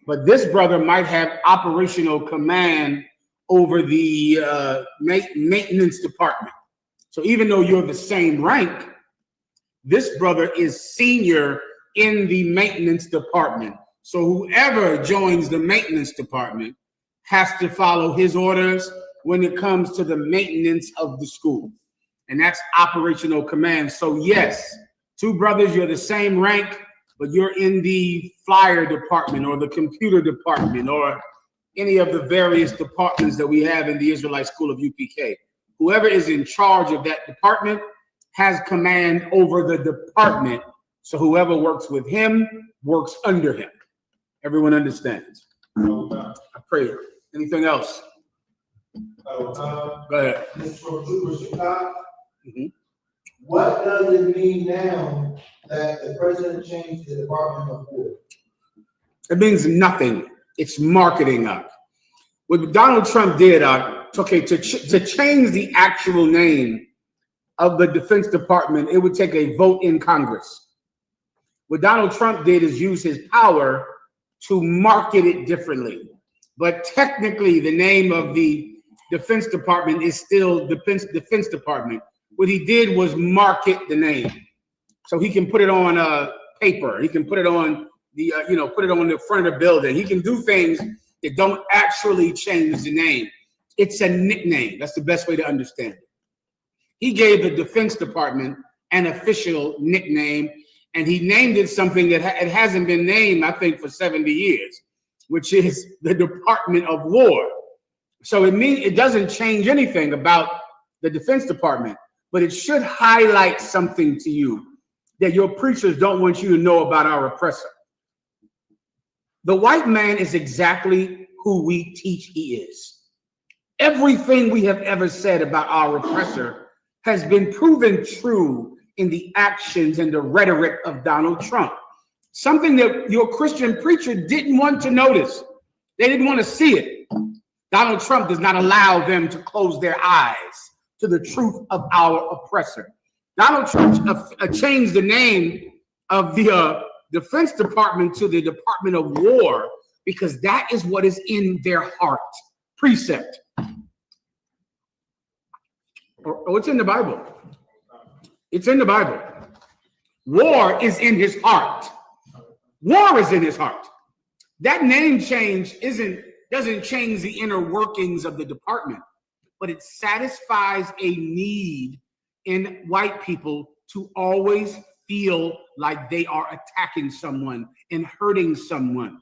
But this brother might have operational command over the maintenance department. So even though you're the same rank, this brother is senior in the maintenance department. So whoever joins the maintenance department has to follow his orders when it comes to the maintenance of the school. And that's operational command. So yes, two brothers, you're the same rank, but you're in the flyer department or the computer department or any of the various departments that we have in the Israelite School of UPK. Whoever is in charge of that department has command over the department. So whoever works with him works under him. Everyone understands. I pray. Anything else? Go ahead. This is from Trooper Chicago. What does it mean now that the president changed the Department of War? It means nothing. It's marketing up. What Donald Trump did, to change the actual name of the Defense Department, it would take a vote in Congress. What Donald Trump did is use his power to market it differently. But technically, the name of the Defense Department is still Defense Department. What he did was market the name, so he can put it on paper. He can put it on the put it on the front of the building. He can do things that don't actually change the name. It's a nickname. That's the best way to understand it. He gave the Defense Department an official nickname, and he named it something that it hasn't been named, I think, for 70 years, which is the Department of War. So it doesn't change anything about the Defense Department, but it should highlight something to you that your preachers don't want you to know about our oppressor. The white man is exactly who we teach he is. Everything we have ever said about our oppressor has been proven true in the actions and the rhetoric of Donald Trump. Something that your Christian preacher didn't want to notice. They didn't want to see it. Donald Trump does not allow them to close their eyes to the truth of our oppressor. Donald Trump changed the name of the Defense Department to the Department of War because that is what is in their heart. Precept. Or it's in the Bible. It's in the Bible. War is in his heart. War is in his heart. That name change doesn't change the inner workings of the department, but it satisfies a need in white people to always feel like they are attacking someone and hurting someone.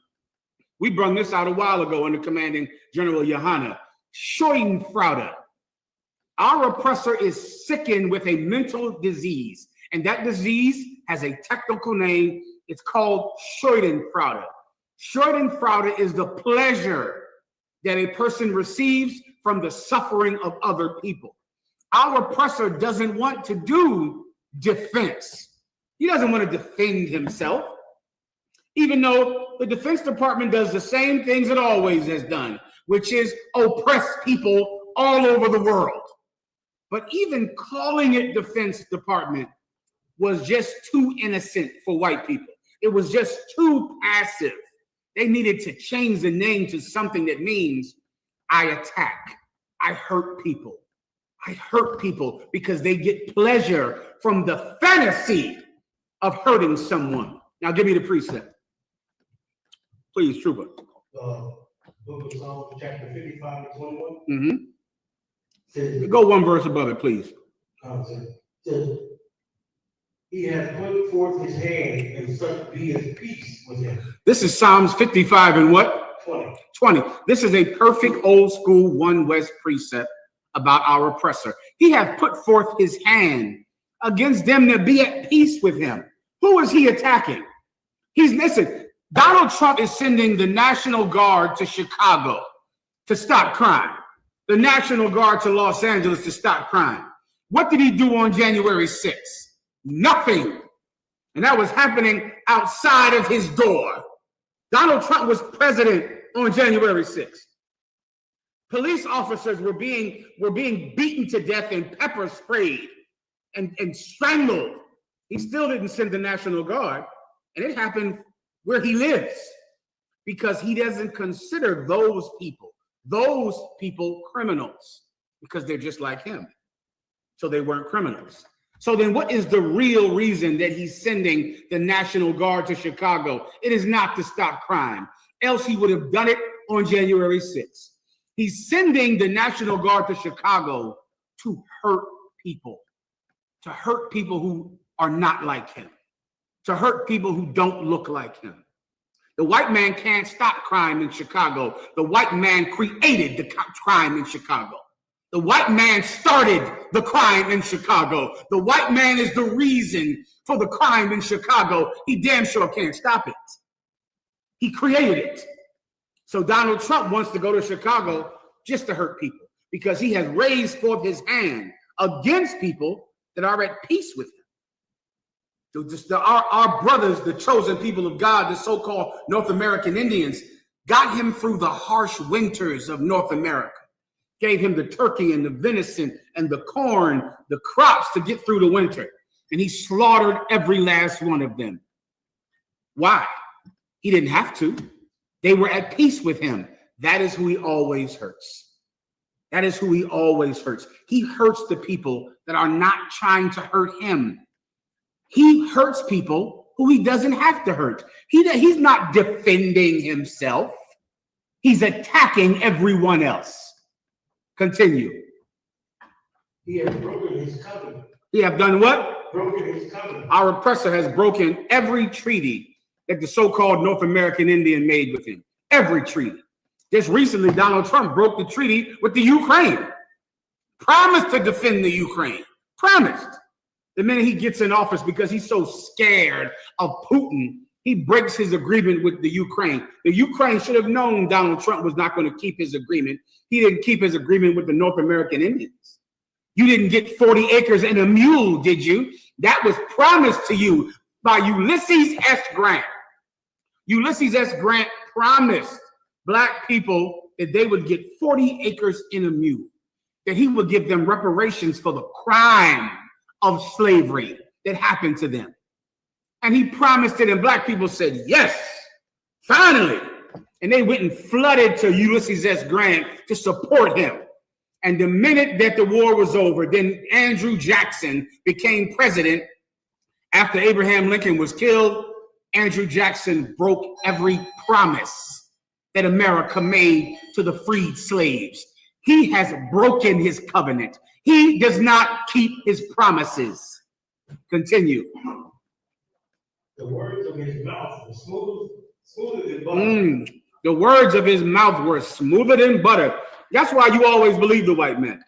We brought this out a while ago under Commanding General Johanna. Schadenfreude. Our oppressor is sickened with a mental disease, and that disease has a technical name. It's called Schadenfreude. Schadenfreude is the pleasure that a person receives from the suffering of other people. Our oppressor doesn't want to do defense. He doesn't want to defend himself, even though the Defense Department does the same things it always has done, which is oppress people all over the world. But even calling it Defense Department was just too innocent for white people. It was just too passive. They needed to change the name to something that means I attack, I hurt people. I hurt people because they get pleasure from the fantasy of hurting someone. Now give me the precept. Please, Trooper. Book of Psalms, chapter 55 and 21. Mm-hmm. Says, Go one verse above it, please. Says, he has put forth his hand, and such be his peace with him. This is Psalms 55 and what? 20. This is a perfect old school One West precept about our oppressor. He hath put forth his hand against them that be at peace with him. Who is he attacking? Listen, Donald Trump is sending the National Guard to Chicago to stop crime, the National Guard to Los Angeles to stop crime. What did he do on January 6th? Nothing. And that was happening outside of his door. Donald Trump was president on January 6th. Police officers were being beaten to death and pepper sprayed and strangled. He still didn't send the National Guard, and it happened where he lives. because he doesn't consider those people criminals, because they're just like him. So they weren't criminals. So then what is the real reason that he's sending the National Guard to Chicago? It is not to stop crime. Else he would have done it on January 6th. He's sending the National Guard to Chicago to hurt people who are not like him, to hurt people who don't look like him. The white man can't stop crime in Chicago. The white man created the crime in Chicago. The white man started the crime in Chicago. The white man is the reason for the crime in Chicago. He damn sure can't stop it. He created it. So Donald Trump wants to go to Chicago just to hurt people, because he has raised forth his hand against people that are at peace with him. Our brothers, the chosen people of God, the so-called North American Indians, got him through the harsh winters of North America, gave him the turkey and the venison and the corn, the crops to get through the winter. And he slaughtered every last one of them. Why? He didn't have to. They were at peace with him. That is who he always hurts. That is who he always hurts. He hurts the people that are not trying to hurt him. He hurts people who he doesn't have to hurt. He's not defending himself. He's attacking everyone else. Continue. He has broken his covenant. He have done what? Broken his covenant. Our oppressor has broken every treaty that the so-called North American Indian made with him. Every treaty. Just recently, Donald Trump broke the treaty with the Ukraine. Promised to defend the Ukraine. Promised. The minute he gets in office, because he's so scared of Putin, he breaks his agreement with the Ukraine. The Ukraine should have known Donald Trump was not going to keep his agreement. He didn't keep his agreement with the North American Indians. You didn't get 40 acres and a mule, did you? That was promised to you by Ulysses S. Grant. Ulysses S. Grant promised Black people that they would get 40 acres in a mule, that he would give them reparations for the crime of slavery that happened to them. And he promised it, and Black people said, yes, finally. And they went and flooded to Ulysses S. Grant to support him. And the minute that the war was over, then Andrew Jackson became president. After Abraham Lincoln was killed, Andrew Jackson broke every promise that America made to the freed slaves. He has broken his covenant. He does not keep his promises. Continue. The words of his mouth were smoother than butter. The words of his mouth were smoother than butter. That's why you always believe the white man.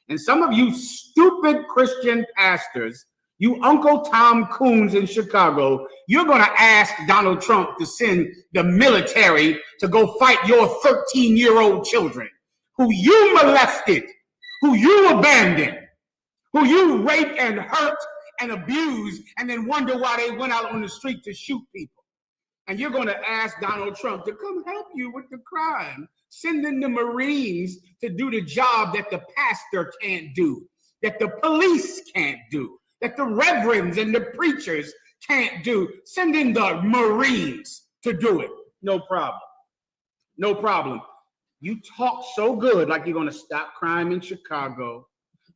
And some of you stupid Christian pastors, you Uncle Tom Coons in Chicago, you're going to ask Donald Trump to send the military to go fight your 13-year-old children who you molested, who you abandoned, who you raped and hurt and abused, and then wonder why they went out on the street to shoot people. And you're going to ask Donald Trump to come help you with the crime. Send in the Marines to do the job that the pastor can't do, that the police can't do, that the reverends and the preachers can't do. Send in the Marines to do it. No problem. No problem. You talk so good, like you're going to stop crime in Chicago,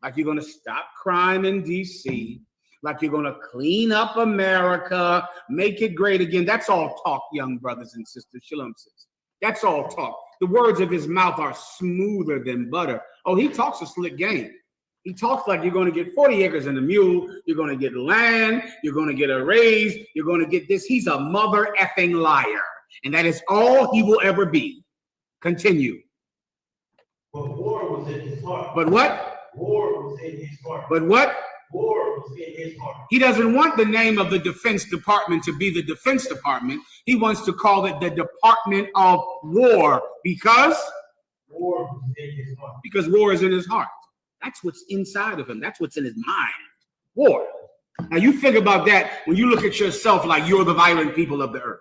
like you're going to stop crime in D.C., like you're going to clean up America, make it great again. That's all talk, young brothers and sisters. Shalom, sis. That's all talk. The words of his mouth are smoother than butter. Oh, he talks a slick game. He talks like you're going to get 40 acres and a mule. You're going to get land. You're going to get a raise. You're going to get this. He's a mother effing liar. And that is all he will ever be. Continue. But war was in his heart. But what? War was in his heart. But what? War was in his heart. He doesn't want the name of the Defense Department to be the Defense Department. He wants to call it the Department of War because war was in his heart. Because war is in his heart. That's what's inside of him. That's what's in his mind. War. Now you think about that when you look at yourself like you're the violent people of the earth.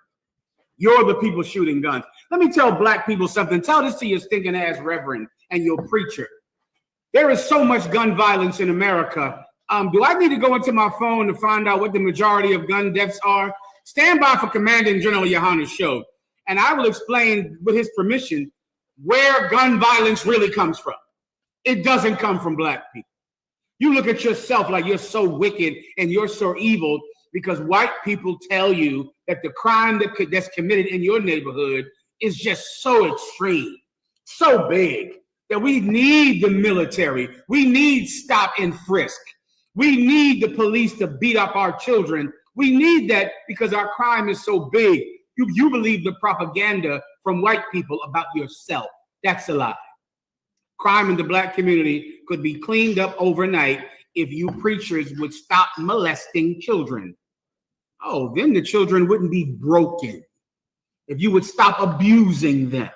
You're the people shooting guns. Let me tell Black people something. Tell this to your stinking ass reverend and your preacher. There is so much gun violence in America. Do I need to go into my phone to find out what the majority of gun deaths are? Stand by for Commanding General Yohana's show. and I will explain, with his permission, where gun violence really comes from. It doesn't come from black people. You look at yourself like you're so wicked and you're so evil because white people tell you that the crime that's committed in your neighborhood is just so extreme, so big, that we need the military. We need stop and frisk. We need the police to beat up our children. We need that because our crime is so big. You believe the propaganda from white people about yourself. That's a lie. Crime in the black community could be cleaned up overnight if you preachers would stop molesting children. Oh, then the children wouldn't be broken. If you would stop abusing them.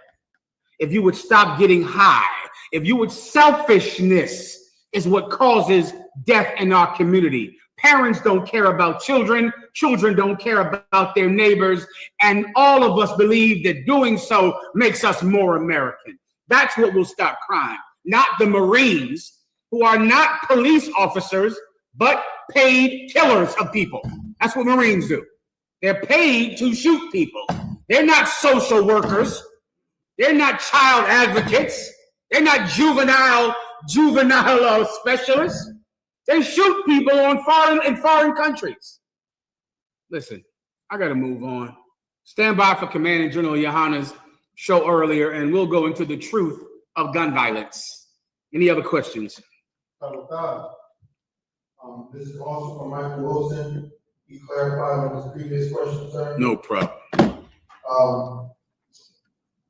If you would stop getting high. If you would, selfishness is what causes death in our community. Parents don't care about children. Children don't care about their neighbors. And all of us believe that doing so makes us more American. That's what will stop crime, not the Marines, who are not police officers, but paid killers of people. That's what Marines do. They're paid to shoot people. They're not social workers. They're not child advocates. They're not juvenile specialists. They shoot people in foreign countries. Listen, I got to move on. Stand by for Commanding General Yohana's show earlier, and we'll go into the truth of gun violence. Any other questions? This is also from Michael Wilson. He clarified on his previous question, sir. No problem.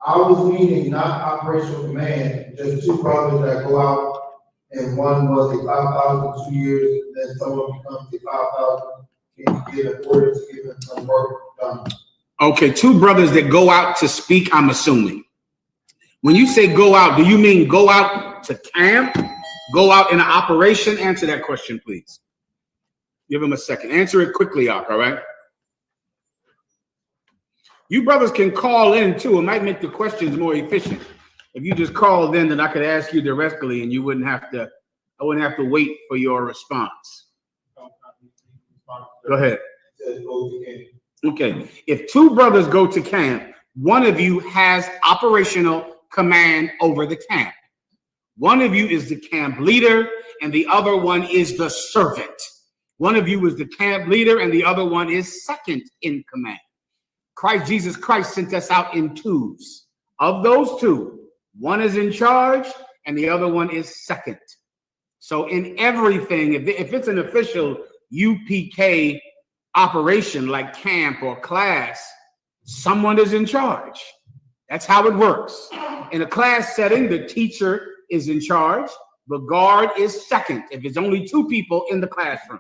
I was meaning not operational command, just two brothers that go out, and one was a 5,000 2 years, then someone becomes a 5,000. Can you give orders to give them some work done? Okay, two brothers that go out to speak, I'm assuming. When you say go out, do you mean go out to camp? Go out in an operation? Answer that question, please. Give him a second. Answer it quickly, Ak, all right? You brothers can call in, too. It might make the questions more efficient. If you just called in, then I could ask you directly, and I wouldn't have to wait for your response. Go ahead. Okay, if two brothers go to camp, one of you has operational command over the camp. One of you is the camp leader, and the other one is the servant. One of you is the camp leader, and the other one is second in command. Jesus Christ sent us out in twos. Of those two, one is in charge, and the other one is second. So in everything, if it's an official UPK operation like camp or class, someone is in charge. That's how it works. In a class setting, the teacher is in charge. The guard is second if it's only two people in the classroom.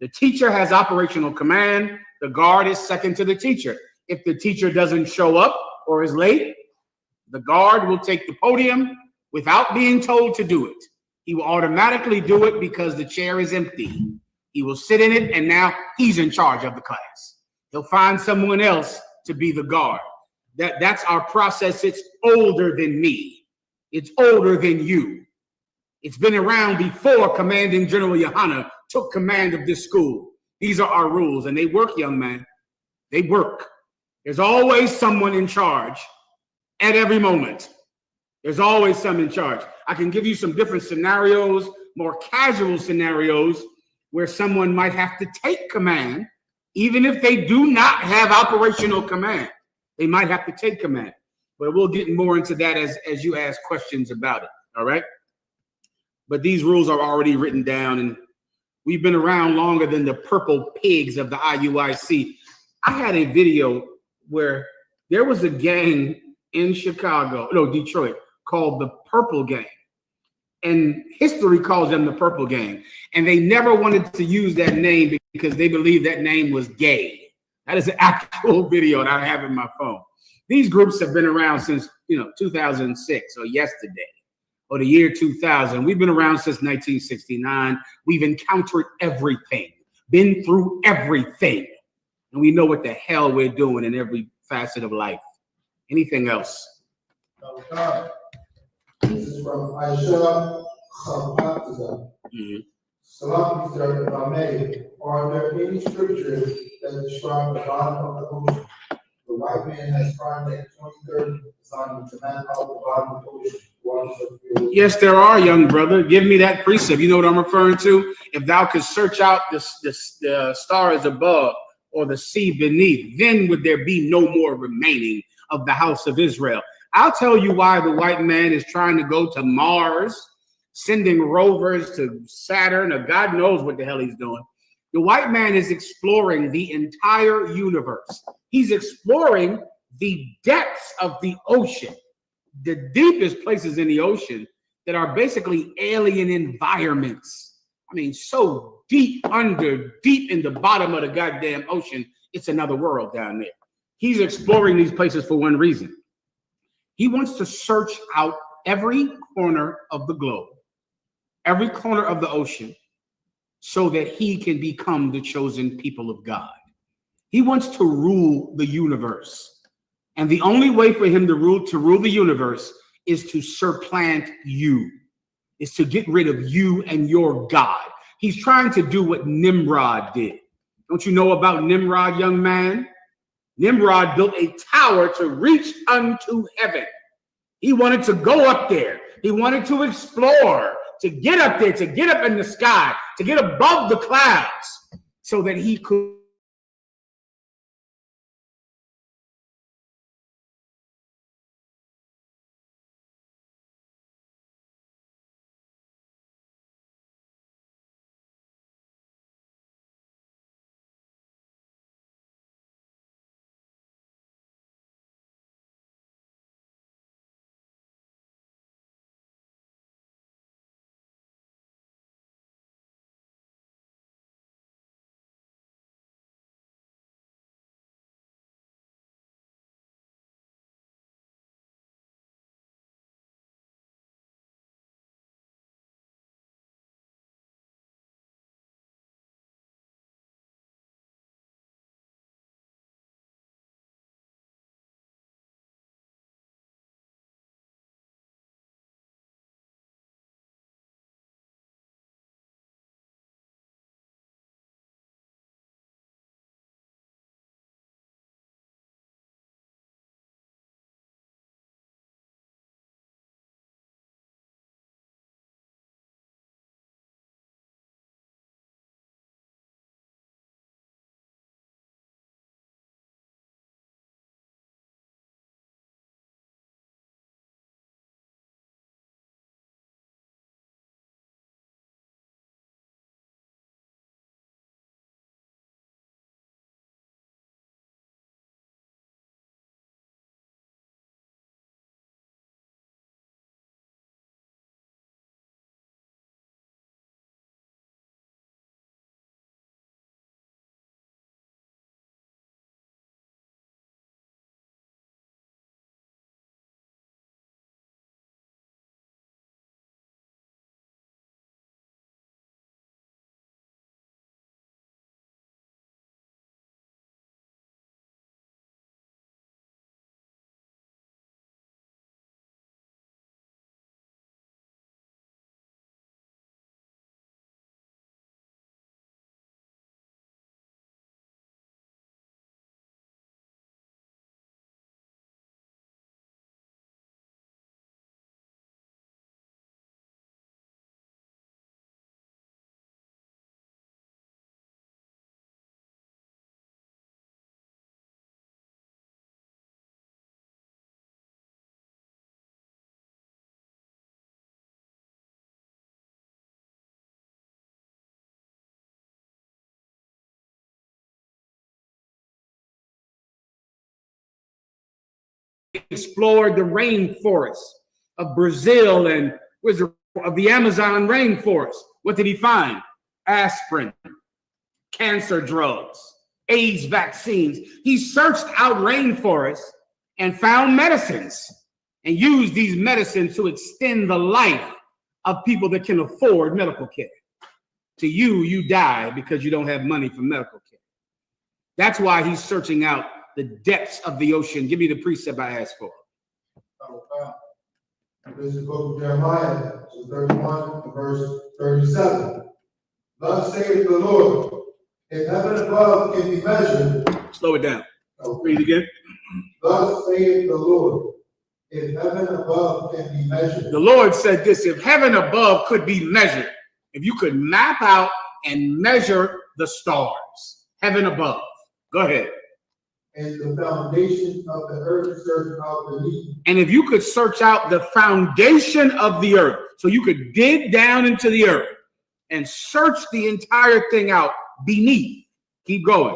The teacher has operational command. The guard is second to the teacher. If the teacher doesn't show up or is late, the guard will take the podium without being told to do it. He will automatically do it because the chair is empty. He will sit in it, and now he's in charge of the class. He'll find someone else to be the guard. That's our process. It's older than me. It's older than you. It's been around before Commanding General Yohana took command of this school. These are our rules, and they work, young man. They work. There's always someone in charge at every moment. There's always someone in charge. I can give you some different scenarios, more casual scenarios, where someone might have to take command, even if they do not have operational command. They might have to take command. But we'll get more into that as you ask questions about it, all right? But these rules are already written down, and we've been around longer than the purple pigs of the IUIC. I had a video where there was a gang in Detroit, called the Purple Gang. And history calls them the Purple Gang. And they never wanted to use that name because they believed that name was gay. That is an actual video that I have in my phone. These groups have been around since 2006 or yesterday or the year 2000. We've been around since 1969. We've encountered everything, been through everything. And we know what the hell we're doing in every facet of life. Anything else? This is from Aisha Khabatiza. Salam, sir, if I may, are there any scriptures that describe the bottom of the ocean, the white man has Project 2030 designed to map out the bottom of the ocean. Yes, there are, young brother. Give me that precept. You know what I'm referring to? If thou could search out the stars above or the sea beneath, then would there be no more remaining of the house of Israel. I'll tell you why the white man is trying to go to Mars, sending rovers to Saturn, or God knows what the hell he's doing. The white man is exploring the entire universe. He's exploring the depths of the ocean, the deepest places in the ocean that are basically alien environments. I mean, so deep in the bottom of the goddamn ocean, it's another world down there. He's exploring these places for one reason. He wants to search out every corner of the globe, every corner of the ocean, so that he can become the chosen people of God. He wants to rule the universe. And the only way for him to rule the universe is to supplant you, is to get rid of you and your God. He's trying to do what Nimrod did. Don't you know about Nimrod, young man? Nimrod built a tower to reach unto heaven. He wanted to go up there. He wanted to explore, to get up there, to get up in the sky, to get above the clouds so that he could explore the rainforest of Brazil and of the Amazon rainforest. What did he find? Aspirin, cancer drugs, AIDS vaccines. He searched out rainforests and found medicines and used these medicines to extend the life of people that can afford medical care. To you, you die because you don't have money for medical care. That's why he's searching out the depths of the ocean. Give me the precept I asked for. This is the book of Jeremiah, 31, verse 37. Thus saith the Lord, if heaven above can be measured. Slow it down. Read it again. Thus saith the Lord, if heaven above can be measured. The Lord said this, if heaven above could be measured, if you could map out and measure the stars, heaven above. Go ahead. And the foundation of the earth search out beneath. And if you could search out the foundation of the earth, so you could dig down into the earth and search the entire thing out beneath. Keep going.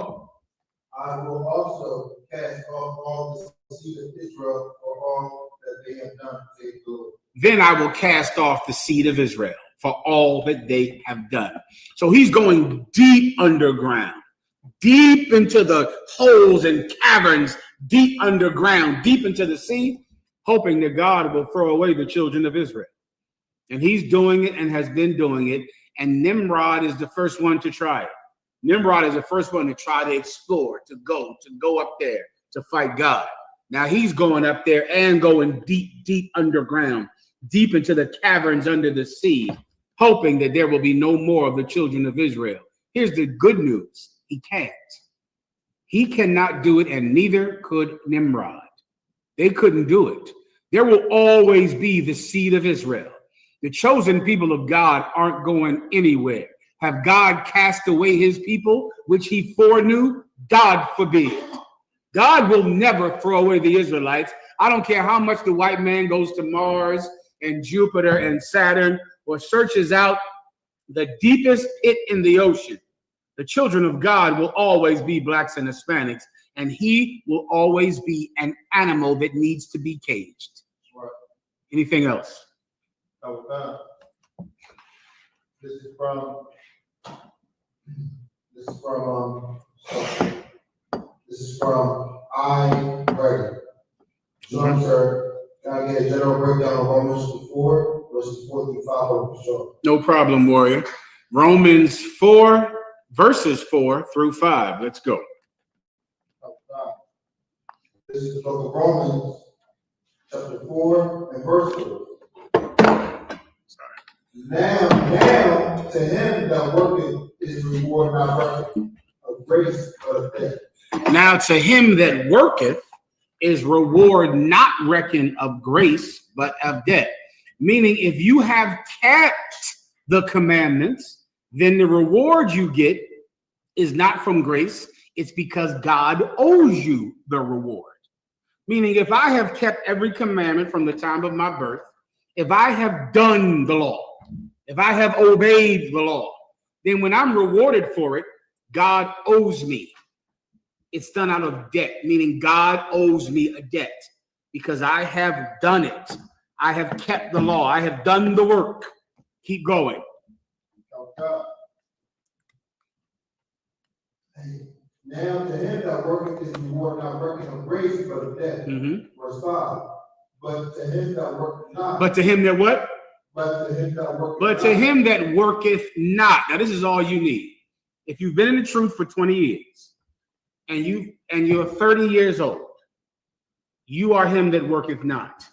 I will also cast off all the seed of Israel for all that they have done, saith the Lord. Then I will cast off the seed of Israel for all that they have done. So he's going deep underground, deep into the holes and caverns, deep underground, deep into the sea, hoping that God will throw away the children of Israel. And he's doing it and has been doing it. And Nimrod is the first one to try it. Nimrod is the first one to try to explore, to go up there to fight God. Now he's going up there and going deep, deep underground, deep into the caverns under the sea, hoping that there will be no more of the children of Israel. Here's the good news. He can't. He cannot do it, and neither could Nimrod. They couldn't do it. There will always be the seed of Israel. The chosen people of God aren't going anywhere. Have God cast away his people, which he foreknew? God forbid. God will never throw away the Israelites. I don't care how much the white man goes to Mars and Jupiter and Saturn or searches out the deepest pit in the ocean. The children of God will always be blacks and Hispanics, and he will always be an animal that needs to be caged. Right. Anything else? This is from I Ready. John, sir, can I get a general breakdown of Romans 4, verses 4 through 5 for sure? No problem, warrior. Romans 4, verses 4 through 5. Let's go. This is the book of Romans, chapter 4 and verse 4. Now to him that worketh is reward not reckoned of grace but of debt. Now to him that worketh is reward not reckoned of grace but of debt. Meaning, if you have kept the commandments, then the reward you get is not from grace. It's because God owes you the reward. Meaning, if I have kept every commandment from the time of my birth, if I have done the law, if I have obeyed the law, then when I'm rewarded for it, God owes me. It's done out of debt, meaning God owes me a debt because I have done it. I have kept the law. I have done the work. Keep going. Now to him that worketh is reward not reckoned of grace but of debt. Verse 5. But to him that worketh not. But to him that what? But to him that worketh But to not. him that worketh not. Now this is all you need. If you've been in the truth for 20 years and you're 30 years old, you are him that worketh not,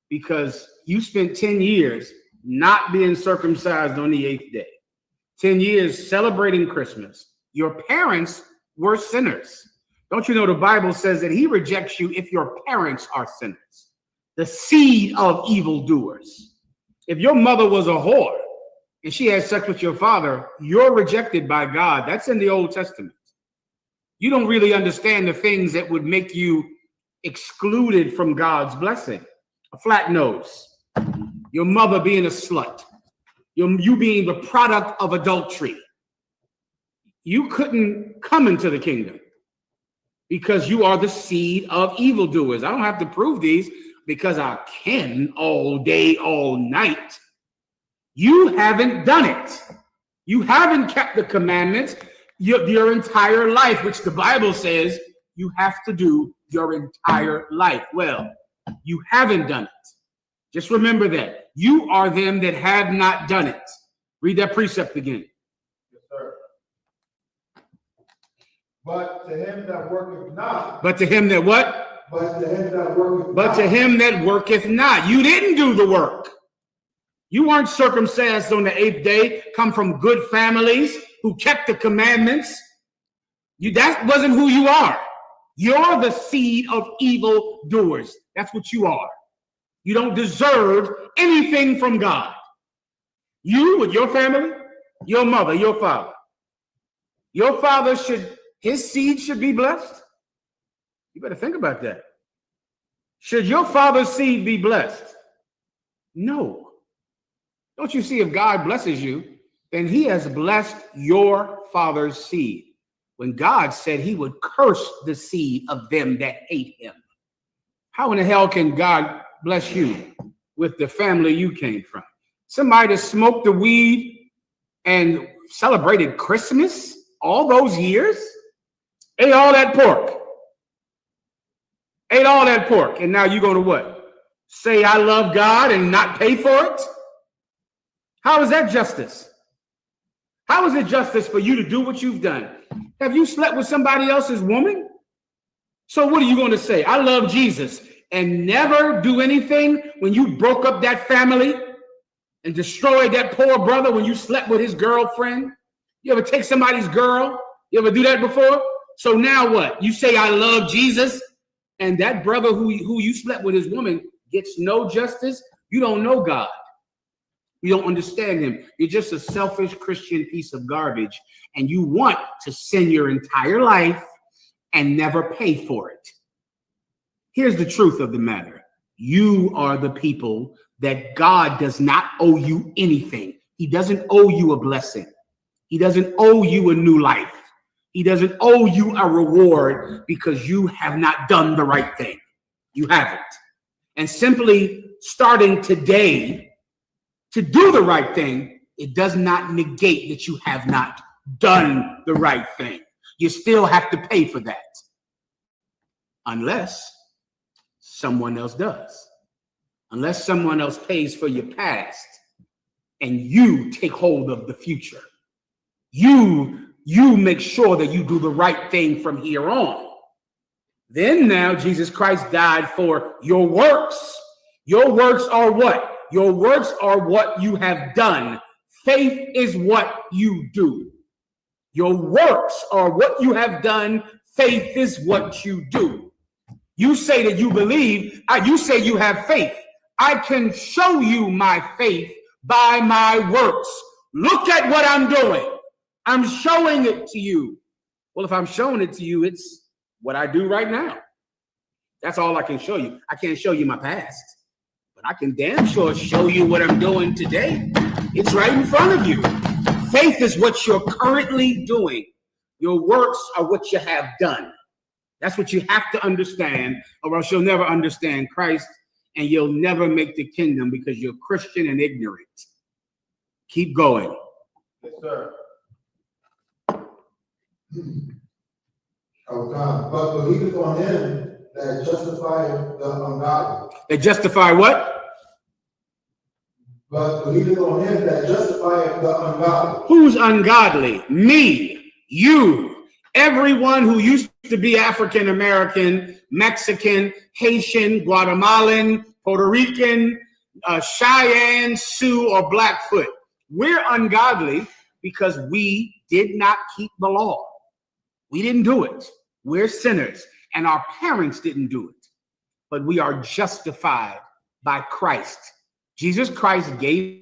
because you spent 10 years not being circumcised on the 8th day, 10 years celebrating Christmas. Your parents were sinners. Don't you know the Bible says that he rejects you if your parents are sinners, the seed of evildoers. If your mother was a whore and she had sex with your father, you're rejected by God. That's in the Old Testament. You don't really understand the things that would make you excluded from God's blessing. A flat nose, your mother being a slut, you being the product of adultery. You couldn't come into the kingdom because you are the seed of evildoers. I don't have to prove these because I can all day, all night. You haven't done it. You haven't kept the commandments your entire life, which the Bible says you have to do your entire life. Well, you haven't done it. Just remember that. You are them that have not done it. Read that precept again. Yes, sir. But to him that worketh not. But to him that what? But to him that worketh But not. to him that worketh not. You didn't do the work. You weren't circumcised on the 8th day, come from good families who kept the commandments. That wasn't who you are. You're the seed of evil doers. That's what you are. You don't deserve anything from God. You with your family, your mother, your father. Your father his seed should be blessed. You better think about that. Should your father's seed be blessed? No. Don't you see, if God blesses you, then he has blessed your father's seed. When God said he would curse the seed of them that hate him. How in the hell can God bless you with the family you came from? Somebody that smoked the weed and celebrated Christmas all those years, ate all that pork, and now you're going to what? Say I love God and not pay for it? How is that justice? How is it justice for you to do what you've done? Have you slept with somebody else's woman? So what are you going to say? I love Jesus and never do anything when you broke up that family and destroyed that poor brother when you slept with his girlfriend? You ever take somebody's girl? You ever do that before? So now what? You say I love Jesus and that brother who you slept with his woman gets no justice? You don't know God. You don't understand him. You're just a selfish Christian piece of garbage, and you want to sin your entire life and never pay for it. Here's the truth of the matter. You are the people that God does not owe you anything. He doesn't owe you a blessing. He doesn't owe you a new life. He doesn't owe you a reward because you have not done the right thing. You haven't. And simply starting today to do the right thing, it does not negate that you have not done the right thing. You still have to pay for that. Unless someone else does. Unless someone else pays for your past and you take hold of the future. You make sure that you do the right thing from here on. Then now Jesus Christ died for your works. Your works are what? Your works are what you have done. Faith is what you do. Your works are what you have done. Faith is what you do. You say that you believe. You say you have faith. I can show you my faith by my works. Look at what I'm doing. I'm showing it to you. Well, if I'm showing it to you, it's what I do right now. That's all I can show you. I can't show you my past. I can damn sure show you what I'm doing today. It's right in front of you. Faith is what you're currently doing. Your works are what you have done. That's what you have to understand, or else you'll never understand Christ and you'll never make the kingdom because you're Christian and ignorant. Keep going. Yes, sir. But believeth on him that justifieth the ungodly. They justify what? But believeth on him that justifieth the ungodly. Who's ungodly? Me, you, everyone who used to be African American, Mexican, Haitian, Guatemalan, Puerto Rican, Cheyenne, Sioux, or Blackfoot. We're ungodly because we did not keep the law. We didn't do it. We're sinners, and our parents didn't do it. But we are justified by Christ. Jesus Christ gave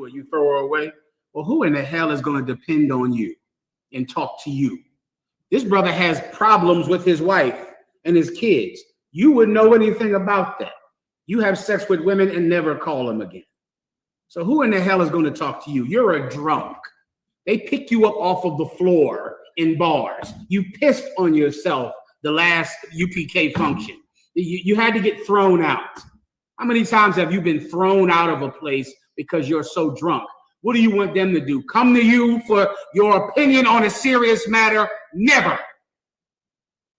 or you throw her away. Well, who in the hell is going to depend on you and talk to you? This brother has problems with his wife and his kids. You wouldn't know anything about that. You have sex with women and never call them again. So who in the hell is going to talk to you? You're a drunk. They pick you up off of the floor in bars. You pissed on yourself the last UPK function. You had to get thrown out. How many times have you been thrown out of a place because you're so drunk? What do you want them to do? Come to you for your opinion on a serious matter? Never.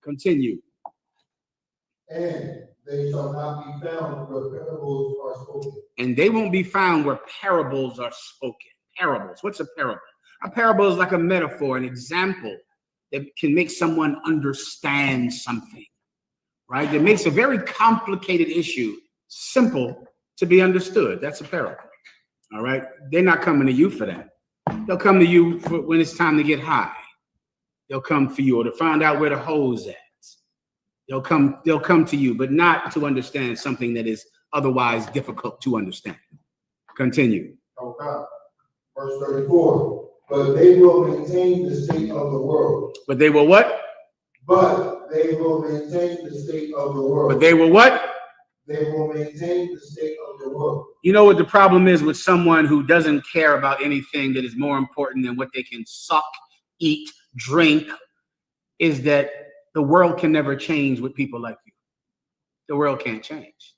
Continue. And they shall not be found where parables are spoken. And they won't be found where parables are spoken. Parables. What's a parable? A parable is like a metaphor, an example that can make someone understand something, right? That makes a very complicated issue simple to be understood. That's a parable. All right. They're not coming to you for that. They'll come to you for when it's time to get high. They'll come for you or to find out where the hole's at. They'll come to you, but not to understand something that is otherwise difficult to understand. Continue. Okay. Verse 34. But they will maintain the state of the world. But they will what? But they will maintain the state of the world. But they will what? They will maintain the state of the world. You know what the problem is with someone who doesn't care about anything that is more important than what they can suck, eat, drink, is that the world can never change with people like you. The world can't change.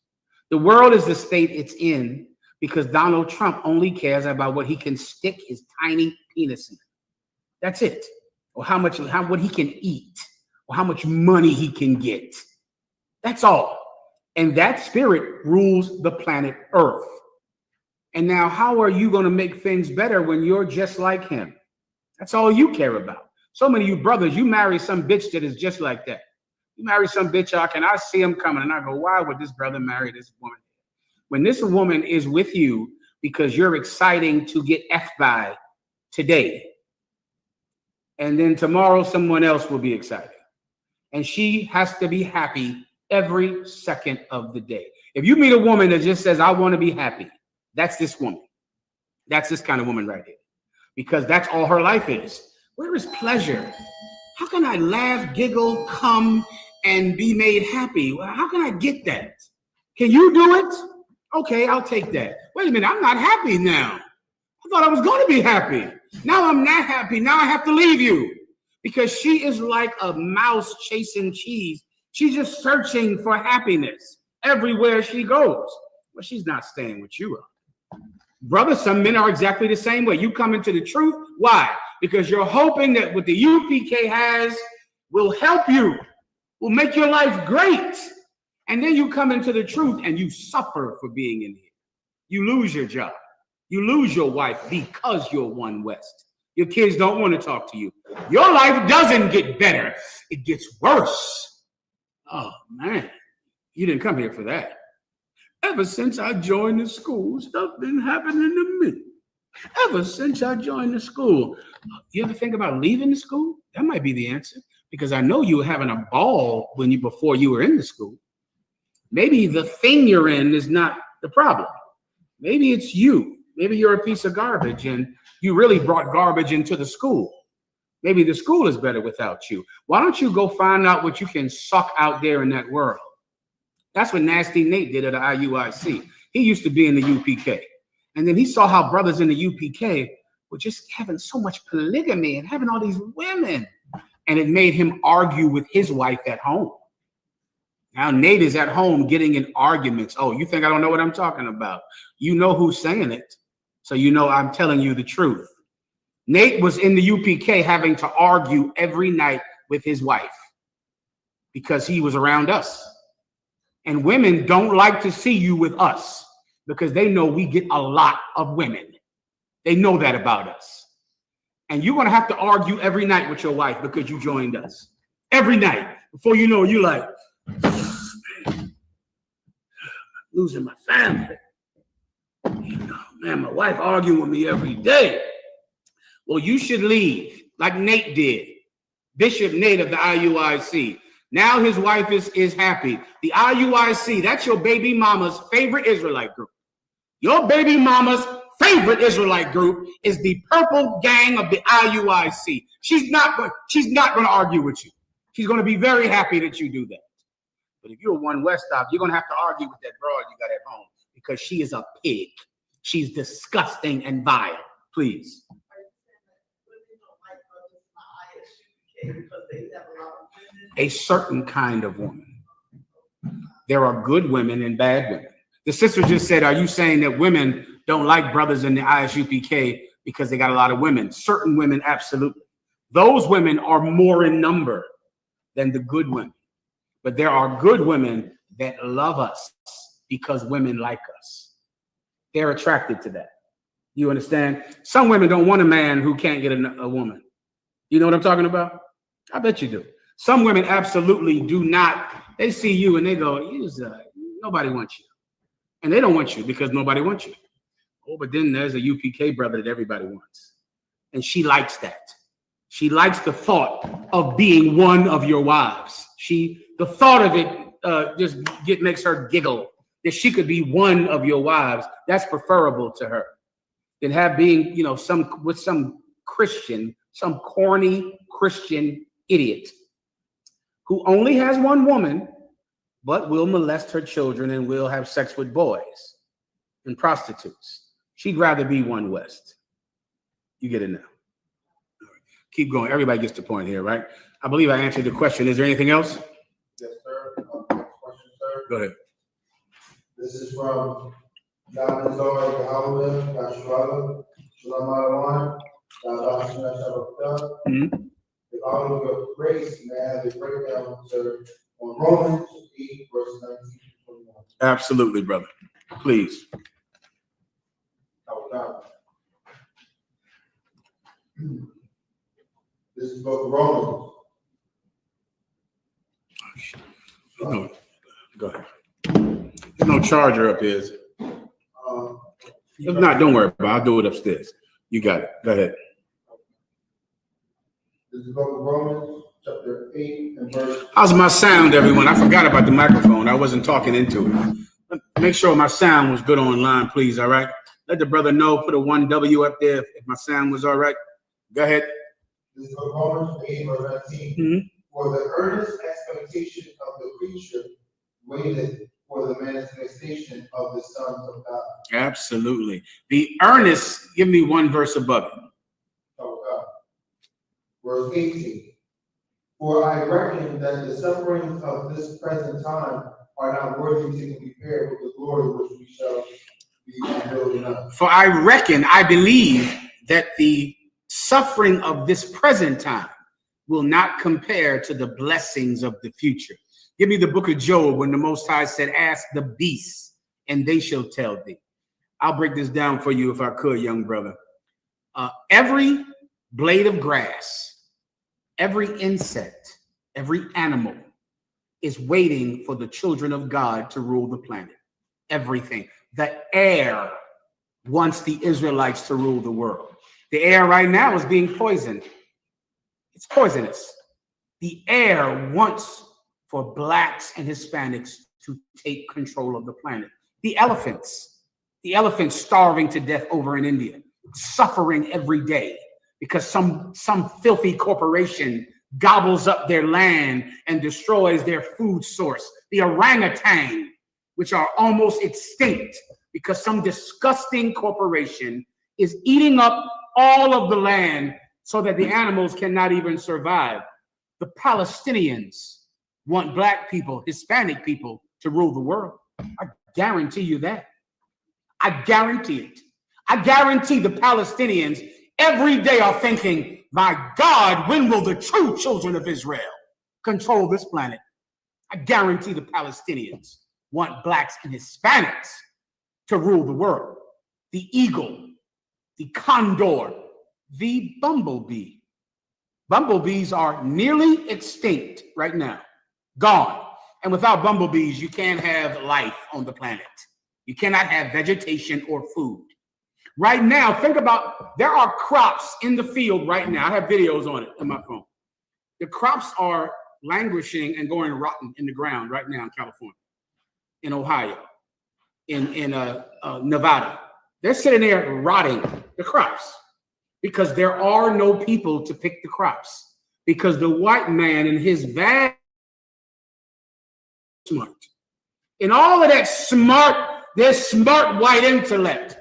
The world is the state it's in because Donald Trump only cares about what he can stick his tiny penis in. That's it. Or what he can eat, or how much money he can get. That's all. And that spirit rules the planet Earth. And now, how are you going to make things better when you're just like him? That's all you care about. So many of you brothers, you marry some bitch that is just like that. You marry some bitch, and I see him coming, and I go, why would this brother marry this woman? When this woman is with you because you're exciting to get F'd by today, and then tomorrow someone else will be excited. And she has to be happy every second of the day. If you meet a woman that just says, I want to be happy, that's this woman. That's this kind of woman right here. Because that's all her life is. Where is pleasure? How can I laugh, giggle, come, and be made happy? Well, how can I get that? Can you do it? Okay, I'll take that. Wait a minute, I'm not happy now. I thought I was going to be happy. Now I'm not happy. Now I have to leave you. Because she is like a mouse chasing cheese. She's just searching for happiness everywhere she goes. Well, she's not staying with you. Brother, some men are exactly the same way. You come into the truth. Why? Because you're hoping that what the UPK has will help you, will make your life great. And then you come into the truth and you suffer for being in here. You lose your job. You lose your wife because you're One West. Your kids don't want to talk to you. Your life doesn't get better. It gets worse. Oh, man. You didn't come here for that. Ever since I joined the school, stuff been happening to me. Ever since I joined the school. You ever think about leaving the school? That might be the answer. Because I know you were having a ball before you were in the school. Maybe the thing you're in is not the problem. Maybe it's you. Maybe you're a piece of garbage and you really brought garbage into the school. Maybe the school is better without you. Why don't you go find out what you can suck out there in that world? That's what Nasty Nate did at the IUIC. He used to be in the UPK. And then he saw how brothers in the UPK were just having so much polygamy and having all these women. And it made him argue with his wife at home. Now Nate is at home getting in arguments. Oh, you think I don't know what I'm talking about? You know who's saying it. So you know I'm telling you the truth. Nate was in the UPK having to argue every night with his wife because he was around us. And women don't like to see you with us because they know we get a lot of women. They know that about us. And you're going to have to argue every night with your wife because you joined us. Every night. Before you know, you're like, man, losing my family. You know, man, my wife arguing with me every day. Well, you should leave like Nate did. Bishop Nate of the IUIC. Now his wife is happy. The IUIC, that's your baby mama's favorite Israelite group. Your baby mama's favorite Israelite group is the purple gang of the IUIC. She's not going to argue with you. She's going to be very happy that you do that. But if you're a One West stop, you're going to have to argue with that broad you got at home because she is a pig. She's disgusting and vile. Please. A certain kind of woman. There are good women and bad women. The sister just said, are you saying that women don't like brothers in the ISUPK because they got a lot of women? Certain women, absolutely. Those women are more in number than the good women. But there are good women that love us because women like us. They're attracted to that. You understand? Some women don't want a man who can't get a woman. You know what I'm talking about? I bet you do. Some women absolutely do not. They see you and they go, nobody wants you. And they don't want you because nobody wants you. Oh, but then there's a UPK brother that everybody wants. And she likes that. She likes the thought of being one of your wives. The thought of it makes her giggle. That she could be one of your wives, that's preferable to her than being, some Christian, some corny Christian idiot who only has one woman, but will molest her children and will have sex with boys and prostitutes. She'd rather be One West. You get it now. All right. Keep going. Everybody gets the point here, right? I believe I answered the question. Is there anything else? Yes, sir. Next question, sir. Go ahead. This is from Mahayaman, The author of grace may have a breakdown, sir, on Romans 8, verse 19 to 21. Absolutely, brother. Please. Oh, God. This is the book of Romans. No, go ahead. There's no charger up here. If not, don't worry about it. I'll do it upstairs. You got it. Go ahead. This is the book of Romans, chapter 8 and verse. How's my sound, everyone? I forgot about the microphone. I wasn't talking into it. Make sure my sound was good online, please. All right. Let the brother know. Put a 1W up there if my sound was all right. Go ahead. This is the book of Romans 8, verse 19. Mm-hmm. For the earnest expectation of the creature waited for the manifestation of the sons of God. Absolutely. The earnest, give me one verse above it. Oh, God. Verse 18. For I reckon that the sufferings of this present time are not worthy to be compared with the glory which we shall be building up. For I reckon, I believe that the suffering of this present time will not compare to the blessings of the future. Give me the book of Job when the Most High said, ask the beasts and they shall tell thee. I'll break this down for you if I could, young brother. Every blade of grass, every insect, every animal is waiting for the children of God to rule the planet. Everything. The air wants the Israelites to rule the world. The air right now is being poisoned. It's poisonous. The air wants for blacks and Hispanics to take control of the planet. The elephants starving to death over in India, suffering every day because some filthy corporation gobbles up their land and destroys their food source. The orangutan, which are almost extinct because some disgusting corporation is eating up all of the land so that the animals cannot even survive. The Palestinians want black people, Hispanic people to rule the world. I guarantee you that. I guarantee it. I guarantee the Palestinians every day are thinking, my God, when will the true children of Israel control this planet? I guarantee the Palestinians want blacks and Hispanics to rule the world. The eagle, the condor, the bumblebee. Bumblebees are nearly extinct right now, gone. And without bumblebees, you can't have life on the planet. You cannot have vegetation or food. Right now, think about, there are crops in the field right now. I have videos on it on my phone. The crops are languishing and going rotten in the ground right now in California, in Ohio, in Nevada, They're sitting there rotting the crops because there are no people to pick the crops, because the white man and his vast smart and all of that smart, their smart white intellect,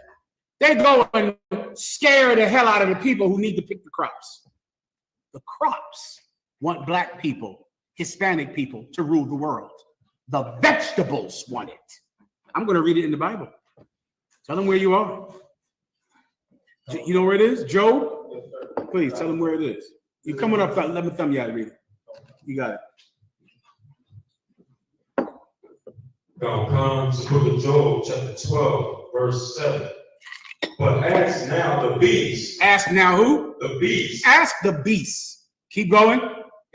they go and scare the hell out of the people who need to pick the crops. The crops want black people, Hispanic people to rule the world. The vegetables want it. I'm going to read it in the Bible. Tell them where you are. You know where it is? Job? Please tell them where it is. You coming up, let me thumb you out, read it. You got it. God comes to the book of Job, chapter 12, verse 7. But ask now the beasts. Ask now who? The beasts. Ask the beasts. Keep going.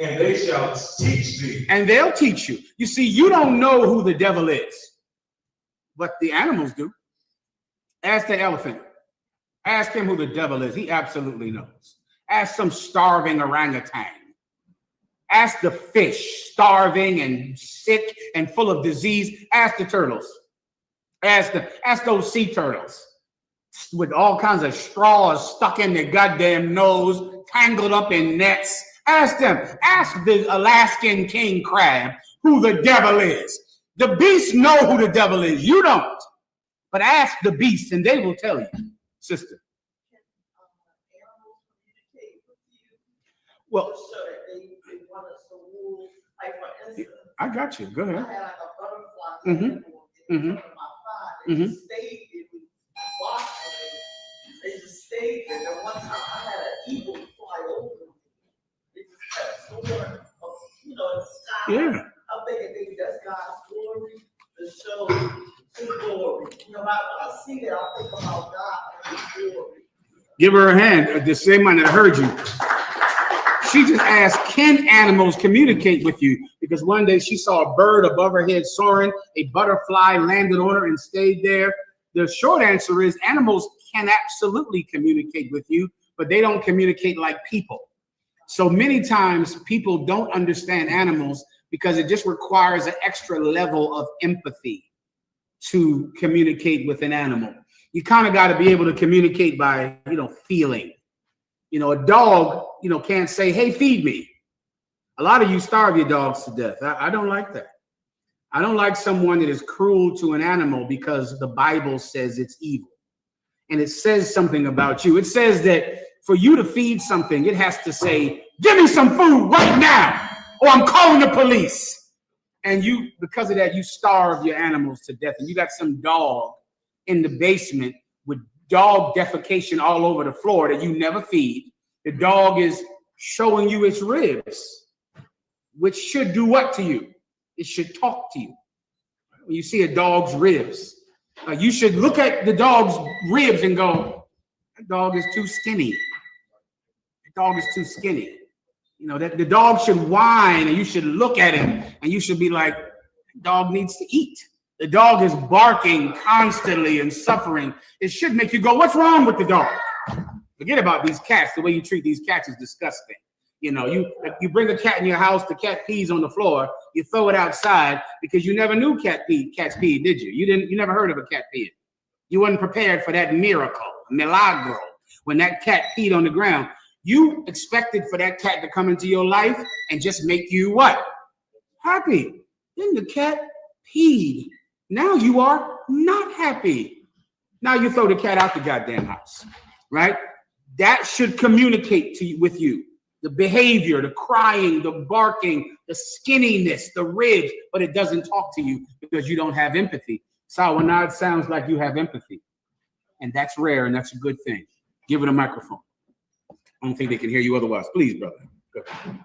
And they shall teach thee. And they'll teach you. You see, you don't know who the devil is, but the animals do. Ask the elephant. Ask him who the devil is. He absolutely knows. Ask some starving orangutan. Ask the fish, starving and sick and full of disease. Ask the turtles. Ask those sea turtles with all kinds of straws stuck in their goddamn nose, tangled up in nets. Ask them. Ask the Alaskan king crab who the devil is. The beasts know who the devil is. You don't. But ask the beasts and they will tell you, sister. Well, I got you. Go ahead. I had like a butterfly. They just stayed there. They just stayed there. And one time I had an eagle fly over me. It just kept soaring, in the sky. Yeah. I'm thinking maybe that's God's glory to show His glory. When I see that, I think about God and His glory. Give her a hand. The same one that heard you. She just asked, can animals communicate with you? Because one day she saw a bird above her head soaring, a butterfly landed on her and stayed there. The short answer is animals can absolutely communicate with you, but they don't communicate like people. So many times people don't understand animals because it just requires an extra level of empathy to communicate with an animal. You kind of got to be able to communicate by, feeling. A dog, can't say, hey, feed me. A lot of you starve your dogs to death. I don't like that. I don't like someone that is cruel to an animal because the Bible says it's evil. And it says something about you. It says that for you to feed something, it has to say, give me some food right now, or I'm calling the police. And because of that, you starve your animals to death. And you got some dog in the basement with dog defecation all over the floor that you never feed. The dog is showing you its ribs, which should do what to you? It should talk to you. When you see a dog's ribs, you should look at the dog's ribs and go, that dog is too skinny. The dog is too skinny. That the dog should whine and you should look at him and you should be like, dog needs to eat. The dog is barking constantly and suffering. It should make you go, what's wrong with the dog? Forget about these cats. The way you treat these cats is disgusting. You bring a cat in your house, the cat pees on the floor, you throw it outside because you never knew cats peed, did you? You never heard of a cat peeing. You wasn't prepared for that miracle, milagro, when that cat peed on the ground. You expected for that cat to come into your life and just make you what? Happy. Then the cat peed. Now you are not happy. Now you throw the cat out the goddamn house, right? That should communicate with you. The behavior, the crying, the barking, the skinniness, the ribs, but it doesn't talk to you because you don't have empathy. Sawanad sounds like you have empathy. And that's rare and that's a good thing. Give it a microphone. I don't think they can hear you otherwise. Please, brother. Go ahead.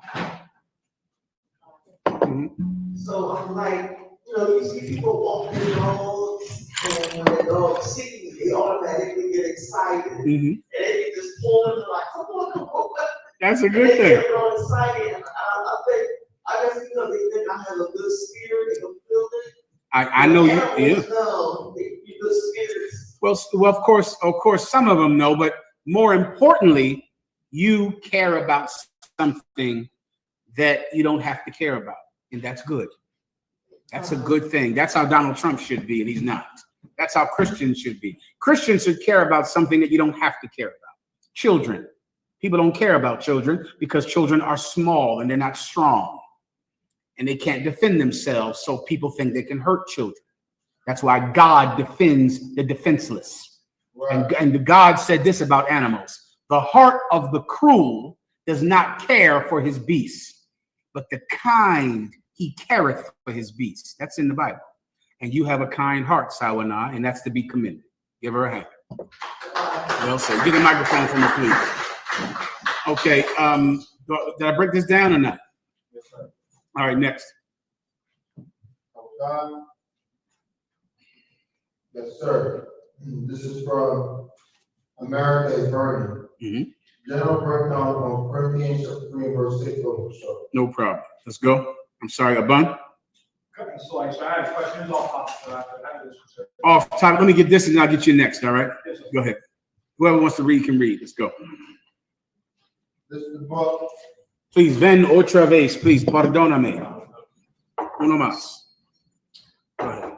So I'm like, you see people walking the dogs, and when the dogs see me, they automatically get excited. And they just pull them like, come on. That's a good thing. They get all excited, and I guess because they think I have a good spirit, they can feel it. I know you. Yeah. No, you're good spirits. Well, of course, some of them know, but more importantly, you care about something that you don't have to care about, and that's good. That's a good thing. That's how Donald Trump should be, and he's not. That's how Christians should be. Christians should care about something that you don't have to care about. Children. People don't care about children because children are small and they're not strong. And they can't defend themselves, so people think they can hurt children. That's why God defends the defenseless. Right. And God said this about animals. The heart of the cruel does not care for his beasts, but the kind he careth for his beasts. That's in the Bible. And you have a kind heart, Sawana, and that's to be commended. Give her a hand. Well said. Get the microphone from her, please. Okay. Did I break this down or not? Yes, sir. All right, next. Yes, sir. This is from America is Burning. General breakdown on Corinthians chapter 3 verse 6. No problem. Let's go. I'm sorry, Abun. Okay, so I have questions off topic. Off topic. Let me get this and I'll get you next. All right. Yes, go ahead. Whoever wants to read can read. Let's go. This is the book. Please, ven otra vez, please. Perdóname. Uno más. Go ahead.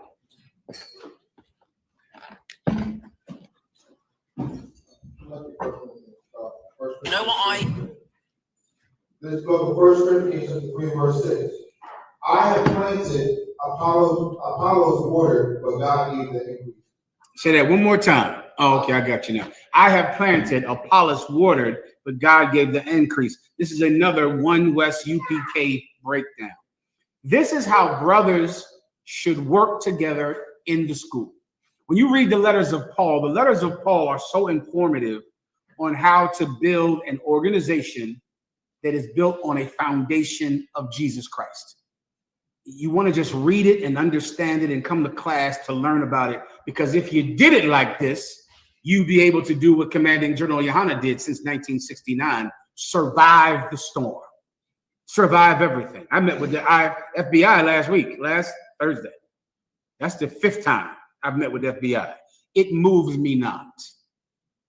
You know what This book of 1 Corinthians 3 verse 6. I have planted, Apollos watered, but God gave the increase. Say that one more time. Oh, okay, I got you now. I have planted, Apollos watered, but God gave the increase. This is another One West UPK breakdown. This is how brothers should work together in the school. When you read the letters of Paul, the letters of Paul are so informative on how to build an organization that is built on a foundation of Jesus Christ. You want to just read it and understand it and come to class to learn about it, because if you did it like this, you'd be able to do what Commanding General Yohana did since 1969, survive the storm, survive everything. I met with the FBI last Thursday. That's the 5th time I've met with the FBI. It moves me not.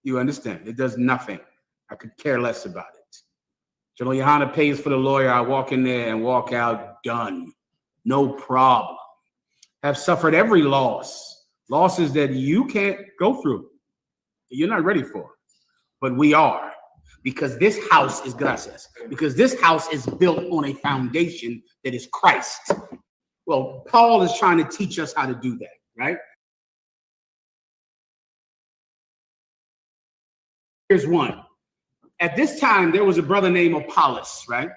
You understand? It does nothing. I could care less about it. General Yohana pays for the lawyer. I walk in there and walk out done. No problem. Have suffered every loss. Losses that you can't go through. You're not ready for. But we are. Because this house is gracias. Because this house is built on a foundation that is Christ. Well, Paul is trying to teach us how to do that, right? Here's one. At this time, there was a brother named Apollos, right?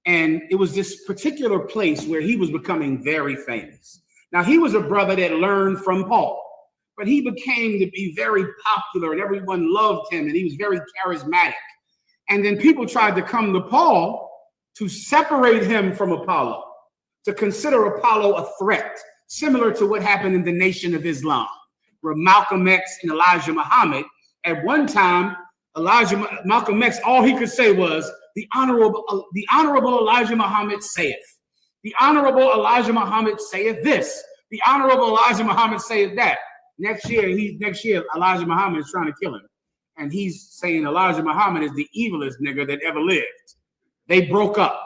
And it was this particular place where he was becoming very famous. Now, he was a brother that learned from Paul, but he became to be very popular and everyone loved him and he was very charismatic. And then people tried to come to Paul to separate him from Apollo, to consider Apollo a threat, similar to what happened in the Nation of Islam, where Malcolm X and Elijah Muhammad, at one time, Malcolm X, all he could say was, the honorable Elijah Muhammad saith. The honorable Elijah Muhammad saith this. The honorable Elijah Muhammad saith that. Next year, Elijah Muhammad is trying to kill him. And he's saying Elijah Muhammad is the evilest nigga that ever lived. They broke up.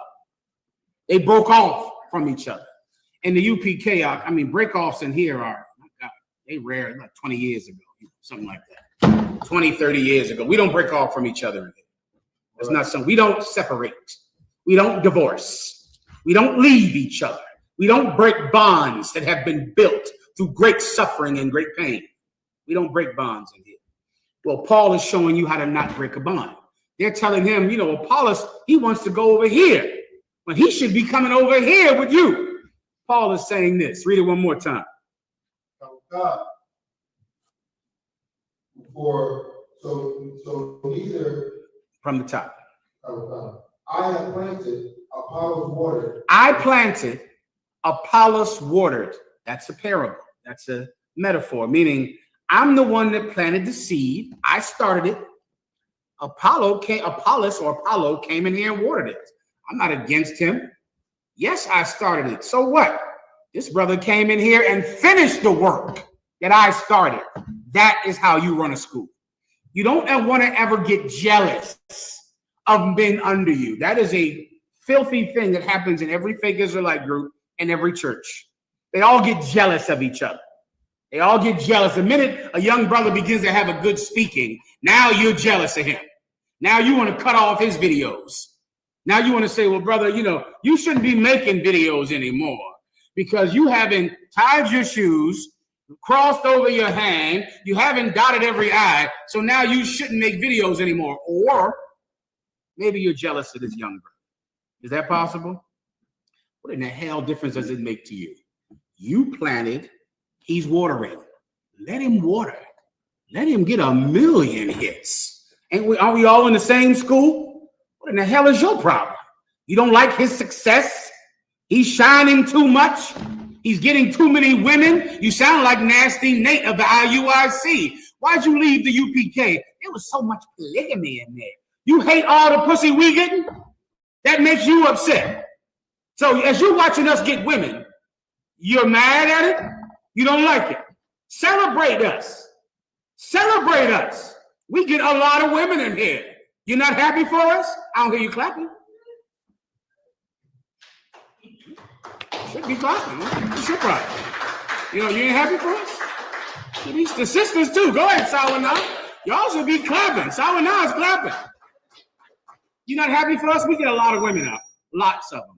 They broke off from each other. And the UPK, break-offs in here are, they rare, like 20 years ago, something like that. 20, 30 years ago. We don't break off from each other in here. It's not something. We don't separate. We don't divorce. We don't leave each other. We don't break bonds that have been built through great suffering and great pain. We don't break bonds in here. Well, Paul is showing you how to not break a bond. They're telling him, Apollos, he wants to go over here, but he should be coming over here with you. Paul is saying this. Read it one more time. God. So neither. From the top. I have planted, Apollos watered. I planted, Apollos watered. That's a parable. That's a metaphor, meaning I'm the one that planted the seed. I started it. Apollo came in here and watered it. I'm not against him. Yes, I started it. So what? This brother came in here and finished the work that I started. That is how you run a school. You don't want to ever get jealous of being under you. That is a filthy thing that happens in every fake Israelite group and every church. They all get jealous of each other. They all get jealous. The minute a young brother begins to have a good speaking, now you're jealous of him. Now you want to cut off his videos. Now you want to say, well, brother, you shouldn't be making videos anymore because you haven't tied your shoes, crossed over your hand, you haven't dotted every I, so now you shouldn't make videos anymore. Or maybe you're jealous of this young brother. Is that possible? What in the hell difference does it make to you? You planted, he's watering. Let him water. Let him get 1,000,000 hits. Are we all in the same school? What in the hell is your problem? You don't like his success? He's shining too much? He's getting too many women? You sound like Nasty Nate of the IUIC. Why'd you leave the UPK? There was so much polygamy in there. You hate all the pussy we getting? That makes you upset. So as you're watching us get women, you're mad at it? You don't like it? Celebrate us. Celebrate us. We get a lot of women in here. You're not happy for us? I don't hear you clapping. Should be clapping. What's your problem? You ain't happy for us? The sisters too. Go ahead, Sawana. Y'all should be clapping. Sawana is clapping. You're not happy for us? We get a lot of women out. Lots of them.